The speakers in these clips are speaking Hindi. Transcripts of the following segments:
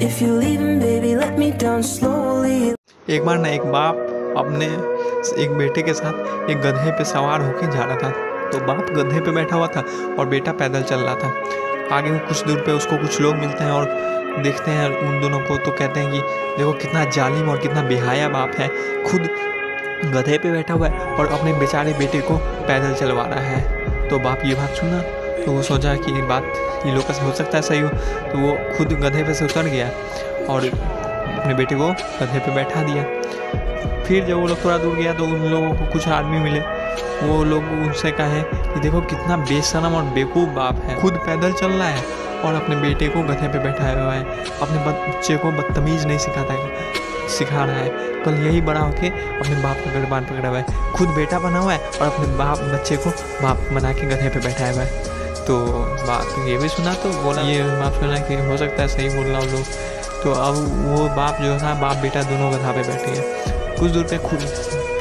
If you're leaving, baby, let me down slowly. एक बार ना एक बाप अपने एक बेटे के साथ एक गधे पे सवार होकर जा रहा था। तो बाप गधे पे बैठा हुआ था और बेटा पैदल चल रहा था। आगे में कुछ दूर पे उसको कुछ लोग मिलते हैं और देखते हैं उन दोनों को, तो कहते हैं कि देखो कितना जालिम और कितना बेहाया बाप है, खुद गधे पे बैठा हुआ है और अपने बेचारे बेटे को पैदल चलवा रहा है। तो बाप ये बात सुना तो वो सोचा कि ये बात ये लोग का हो सकता है सही हो, तो वो खुद गधे पे से उतर गया और अपने बेटे को गधे पे बैठा दिया। फिर जब वो लोग थोड़ा दूर गया तो उन लोगों को कुछ आदमी मिले, वो लोग उनसे कहे कि देखो कितना बेशरम और बेवकूफ़ बाप है, खुद पैदल चल रहा है और अपने बेटे को गधे पे बैठाया हुआ है, अपने बच्चे को बदतमीज़ नहीं सिखा रहा है, कल यही बड़ा होके अपने बाप का गिरबान पकड़ा हुआ है, खुद बेटा बना हुआ है और अपने बच्चे को बाप बना के गधे पे बैठाया हुआ है। तो बाप ये भी सुना तो बोला, ये बाप सुना कि हो सकता है सही बोल रहा हूँ लोग। तो अब वो बाप जो था, बाप बेटा दोनों गधा पे बैठे हैं। कुछ दूर पे खुद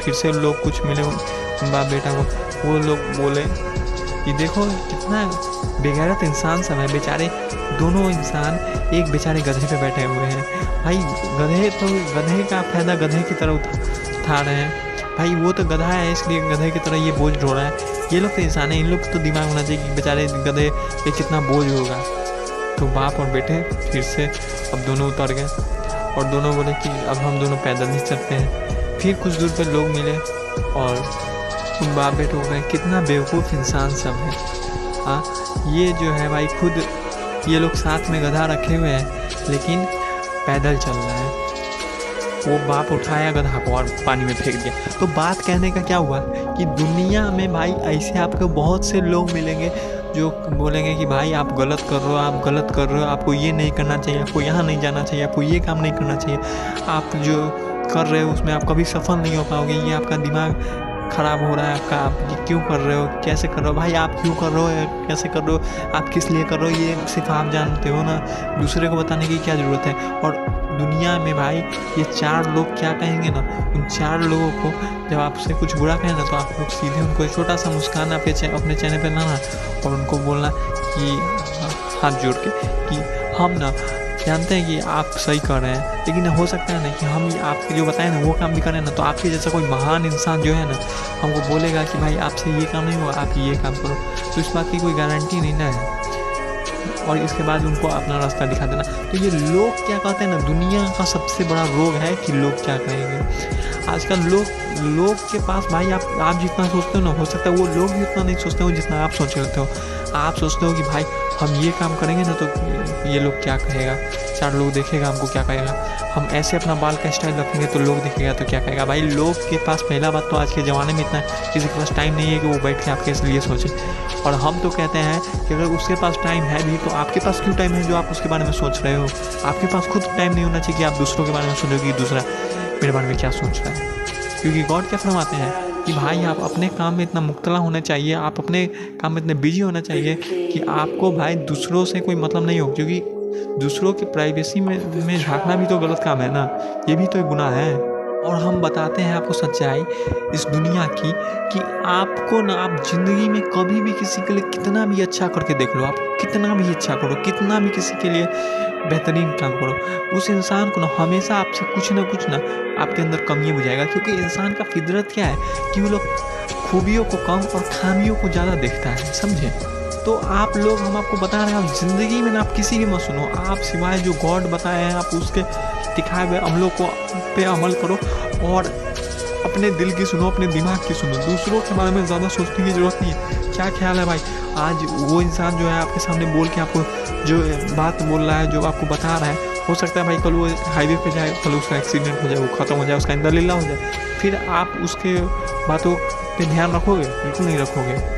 फिर से लोग कुछ मिले बाप बेटा को, वो लोग बोले कि देखो कितना बेगैरत इंसान सब है, बेचारे दोनों इंसान एक बेचारे गधे पे बैठे हुए हैं। भाई गधे का फायदा गधे की तरह उठा रहे हैं, भाई वो तो गधा है इसलिए गधे की तरह ये बोझ ढो रहा है, ये लोग तो इंसान है, इन लोग को तो दिमाग होना चाहिए कि बेचारे गधे पे कितना बोझ होगा। तो बाप और बेटे फिर से अब दोनों उतर गए और दोनों बोले कि अब हम दोनों पैदल ही चलते हैं। फिर कुछ दूर पर लोग मिले और उन बाप बेटे हो गए, कितना बेवकूफ़ इंसान सब है। हाँ, ये जो है भाई खुद ये लोग साथ में गधा रखे हुए हैं लेकिन पैदल चल रहा है। वो बाप उठाया गधा को और पानी में फेंक दिया। तो बात कहने का क्या हुआ कि दुनिया में भाई ऐसे आपको बहुत से लोग मिलेंगे जो बोलेंगे कि भाई आप गलत कर रहे हो, आप गलत कर रहे हो, आपको ये नहीं करना चाहिए, आपको यहाँ नहीं जाना चाहिए, आपको ये काम नहीं करना चाहिए, आप जो कर रहे हो उसमें आप कभी सफल नहीं हो पाओगे, ये आपका दिमाग ख़राब हो रहा है आपका, आप ये क्यों कर रहे हो, कैसे कर रहे हो, भाई आप क्यों कर रहे हो, कैसे कर रहे हो, आप किस लिए कर रहे हो, ये सिर्फ आप जानते हो ना, दूसरे को बताने की क्या ज़रूरत है। और दुनिया में भाई ये चार लोग क्या कहेंगे ना, उन चार लोगों को जब आपसे कुछ बुरा कहें ना तो आप लोग सीधे उनको एक छोटा सा मुस्कान अपने चेहरे पे लाना और उनको बोलना कि हाथ जोड़ के कि हम ना जानते हैं कि आप सही कर रहे हैं, लेकिन हो सकता है ना कि हम आपके जो बताएं ना वो काम भी करें ना, तो आपके जैसा कोई महान इंसान जो है ना हमको बोलेगा कि भाई आपसे ये काम नहीं हुआ, आप ये काम करो, तो इस बात की कोई गारंटी नहीं ना है। और इसके बाद उनको अपना रास्ता दिखा देना। तो ये लोग क्या कहते हैं ना, दुनिया का सबसे बड़ा रोग है कि लोग क्या कहेंगे। आजकल लोग के पास भाई आप जितना सोचते हो ना, हो सकता है वो लोग भी उतना नहीं सोचते हो जितना आप सोच लेते हो। आप सोचते हो कि भाई हम ये काम करेंगे ना तो ये लोग क्या कहेगा, चार लोग देखेगा हमको क्या कहेगा, हम ऐसे अपना बाल का स्टाइल रखेंगे तो लोग देखेगा तो क्या कहेगा। भाई लोग के पास पहला बात तो आज के ज़माने में इतना किसी के पास टाइम नहीं है कि वो बैठ के आपके लिए सोचे। और हम तो कहते हैं कि अगर उसके पास टाइम है भी तो आपके पास क्यों टाइम है जो आप उसके बारे में सोच रहे हो। आपके पास खुद टाइम नहीं होना चाहिए कि आप दूसरों के बारे में सोचो कि दूसरा मेरे बारे में क्या सोच रहा है। क्योंकि गॉड क्या फरमाते हैं कि भाई आप अपने काम में इतना मुब्तला होना चाहिए, आप अपने काम में इतने बिजी होना चाहिए कि आपको भाई दूसरों से कोई मतलब नहीं हो। क्योंकि दूसरों की प्राइवेसी में झांकना भी तो गलत काम है ना, ये भी तो एक गुनाह है। और हम बताते हैं आपको सच्चाई इस दुनिया की कि आपको ना, आप ज़िंदगी में कभी भी किसी के लिए कितना भी अच्छा करके देख लो, आप कितना भी अच्छा करो, कितना भी किसी के लिए बेहतरीन काम करो, उस इंसान को ना हमेशा आपसे कुछ ना आपके अंदर कमी बुझाएगा। क्योंकि इंसान का फितरत क्या है कि वो लोग खूबियों को कम और खामियों को ज़्यादा देखता है, समझे। तो आप लोग, हम आपको बता रहे हैं, आप ज़िंदगी में ना आप किसी की मत सुनो, आप सिवाय जो गॉड बताए हैं आप उसके दिखाए हुए अमलों को पे अमल करो और अपने दिल की सुनो, अपने दिमाग की सुनो, दूसरों के बारे में ज़्यादा सोचने की ज़रूरत नहीं है। क्या ख्याल है भाई, आज वो इंसान जो है आपके सामने बोल के आपको जो बात बोल रहा है, जो आपको बता रहा है, हो सकता है भाई कल वो हाईवे पे जाए, कल उसका एक्सीडेंट हो जाए, वो ख़त्म हो जाए, उसका इंदा लीला हो जाए, फिर आप उसके बातों पे ध्यान रखोगे? बिल्कुल नहीं रखोगे।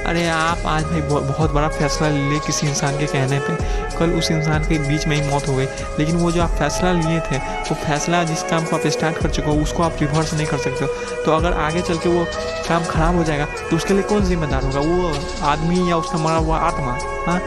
अरे आप आज भाई बहुत बड़ा फैसला ले किसी इंसान के कहने पे, कल उस इंसान के बीच में ही मौत हो गई, लेकिन वो जो आप फैसला लिए थे वो फैसला जिस काम को आप स्टार्ट कर चुके हो उसको आप रिवर्स नहीं कर सकते हो। तो अगर आगे चल के वो काम ख़राब हो जाएगा तो उसके लिए कौन जिम्मेदार होगा, वो आदमी या उसका मरा हुआ आत्मा। हाँ,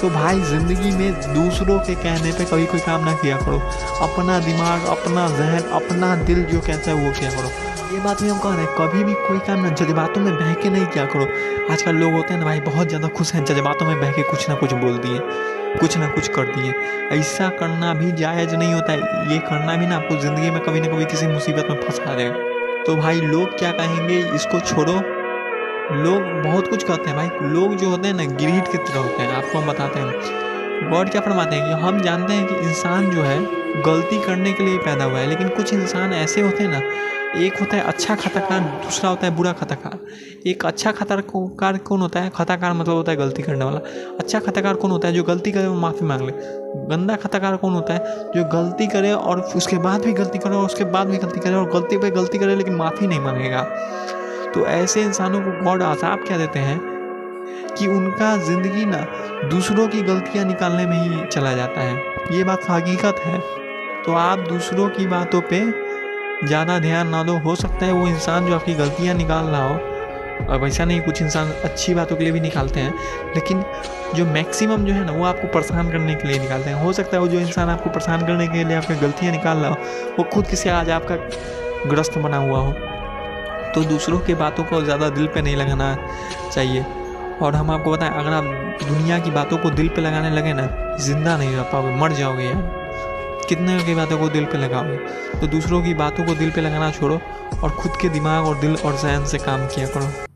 तो भाई ज़िंदगी में दूसरों के कहने पे कभी कोई काम ना किया करो, अपना दिमाग, अपना जहन, अपना दिल जो कहता है वो किया करो। ये बात भी हम कह रहे हैं, कभी भी कोई काम ना जज्बातों में बह के नहीं किया करो। आजकल लोग होते हैं ना भाई बहुत ज़्यादा खुश हैं, जज्बातों में बह के कुछ ना कुछ बोल दिए। कुछ ना कुछ कर दिए। ऐसा करना भी जायज़ नहीं होता है। ये करना भी ना आपको ज़िंदगी में कभी ना कभी किसी मुसीबत में फंसा देगा। तो भाई लोग क्या कहेंगे इसको छोड़ो। लोग बहुत कुछ कहते हैं भाई। लोग जो होते हैं ना गिरहिट की तरह होते हैं। आपको हम बताते हैं गॉड क्या फरमाते हैं कि हम जानते हैं कि इंसान जो है गलती करने के लिए पैदा हुआ है, लेकिन कुछ इंसान ऐसे होते हैं ना, एक होता है अच्छा खताकार, दूसरा होता है बुरा खताकार। एक अच्छा खताकार कौन होता है? खताकार मतलब होता है गलती करने वाला। अच्छा खताकार कौन होता है? जो गलती करे वो माफ़ी मांग ले। गंदा खताकार कौन होता है? जो गलती करे और उसके बाद भी गलती करे और उसके बाद भी गलती करे और गलती पे गलती करे लेकिन माफ़ी नहीं मांगेगा। तो ऐसे इंसानों को गॉड अज़ाब क्या देते हैं कि उनका ज़िंदगी ना दूसरों की गलतियाँ निकालने में ही चला जाता है। ये बात हकीकत है। तो आप दूसरों की बातों पे ज़्यादा ध्यान ना दो। हो सकता है वो इंसान जो आपकी गलतियाँ निकाल रहा हो, और वैसा नहीं, कुछ इंसान अच्छी बातों के लिए भी निकालते हैं, लेकिन जो मैक्सिमम जो है ना वो आपको परेशान करने के लिए निकालते हैं। हो सकता है वो जो इंसान आपको परेशान करने के लिए आपकी गलतियाँ निकाल रहा हो वो खुद किसी आज आपका ग्रस्त बना हुआ हो। तो दूसरों की बातों को ज़्यादा दिल पे नहीं लगाना चाहिए। और हम आपको बताएं, अगर आप दुनिया की बातों को दिल पे लगाने लगे ना, जिंदा नहीं रह पाओगे, मर जाओगे यार। कितने की बातों को दिल पे लगाओगे? तो दूसरों की बातों को दिल पे लगाना छोड़ो और खुद के दिमाग और दिल और ज़हन से काम किया करो।